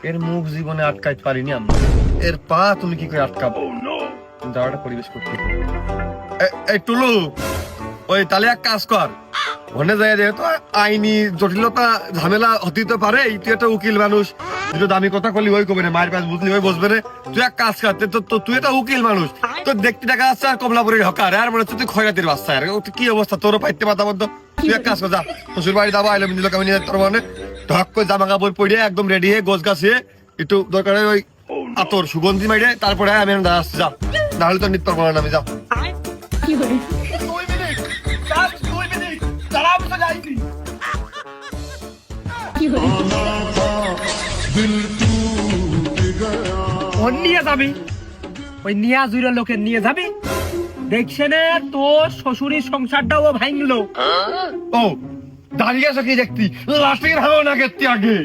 এর মুখ জীবনে আটকাইতে পারিনি আমরা, এর পা তুমি কি করে আটকাবো? দাঁড়াটা পরিবেশ করতে। এই টুলু, ওই তাহলে এক কাজ কর, ওখানে যাই, যেহেতু আইনি জটিলতা ঝামেলা হতে পারে, তুই একটা উকিল মানুষ, দুটো দামি কথা করলি ওই কবে না, মায়ের পাশ বুঝলি ওই বসবে রে। তুই এক কাজ কর, তুই একটা উকিল মানুষ, তোর দেখতে টাকা আসছে আর কমলাপুরের হকার, আর মনে হচ্ছে তুই খয়রাতির বাচ্চা। আর কি অবস্থা তোরও পাইতে পাতা বদ্ধ। তুই এক কাজ কর, যা শ্বশুর বাড়ি যাবো, আইলো মিনিল কামিনী তোর মানে ঢক করে জামা কাপড় পরে একদম রেডি হয়ে গোছ গাছিয়ে একটু দরকার ওই আতর সুগন্ধি মাইরে তারপরে আমি আসছি, যা, নাহলে তো নিত্য করেন আমি, যা। নিয়ে যাবি ওই নিয়া জুড়ে লোকে নিয়ে যাবি, দেখছে না তোর শ্বশুরের সংসারটাও ভাঙলো। ও দাঁড়িয়ে আছো কি দেখতি, লাস্টের হাও না গেতি আগে।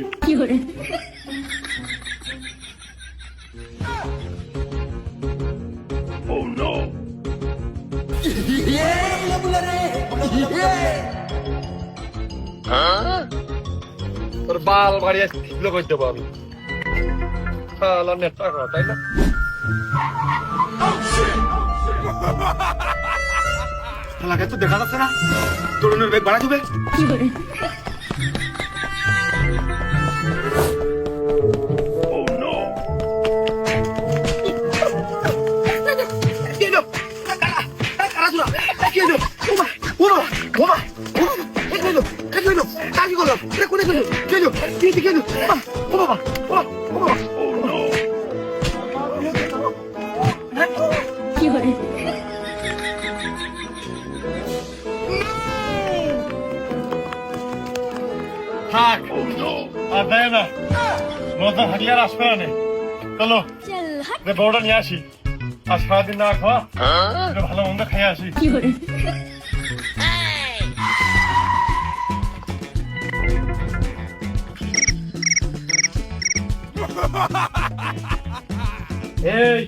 তোর বাল বাড়ি লোক হইতে পারবি টাকা, তাই না? এলাকায় তো দেখা যাচ্ছে না, তরুণের বেগ বাড়া দিবে। থাক আর দেয় না, মজা থাকলে আর আসবে না। চলো বউটা নিয়ে আসি, আর সারাদিন না খাওয়া ভালো মন্দ খাই আসি। এই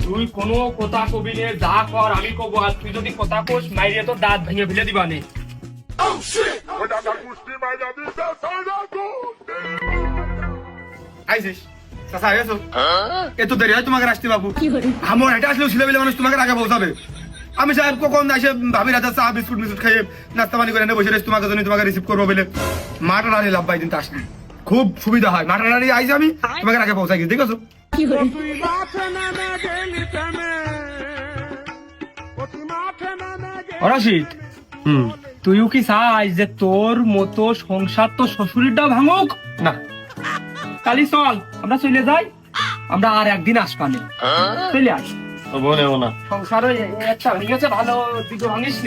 তুই কোনো কথা কবি নে, যা কর আমি কব, আর তুই যদি কথা কোস মাইরে তো দাঁত ভেঙে ফেলে দিবানি। আইসিস চাচা আইসো, এত দেরি হয় তোমাকে আসতে বাবু? আমার এটা আসলেও ছেলে মানুষ তোমাকে আগে পৌঁছাবে। আমি সাহেব কখন এসে ভাবি রাজা চা বিস্কুট মিস্কুট খাইয়ে নাস্তা পানি করে এনে বসে রয়েছে তোমাকে জন্য, তোমাকে রিসিভ করবো বলে। মাটা রানি লাভ পাই কিন্তু আসলে খুব সুবিধা হয়, মাটা রানি আইসে আমি তোমাকে আগে পৌঁছাই গেছি, দেখেছো? অরশিদ, তুইও কি চাই যে তোর মতো সংসার তো শ্বশুরিটা ভাঙুক না, কালি চল আমরা চলে যাই, আমরা আর একদিন আসবানি, চলে আস। বনেও না সংসারে একটা ভেঙেছে, ভালো দিকে ভাঙিস।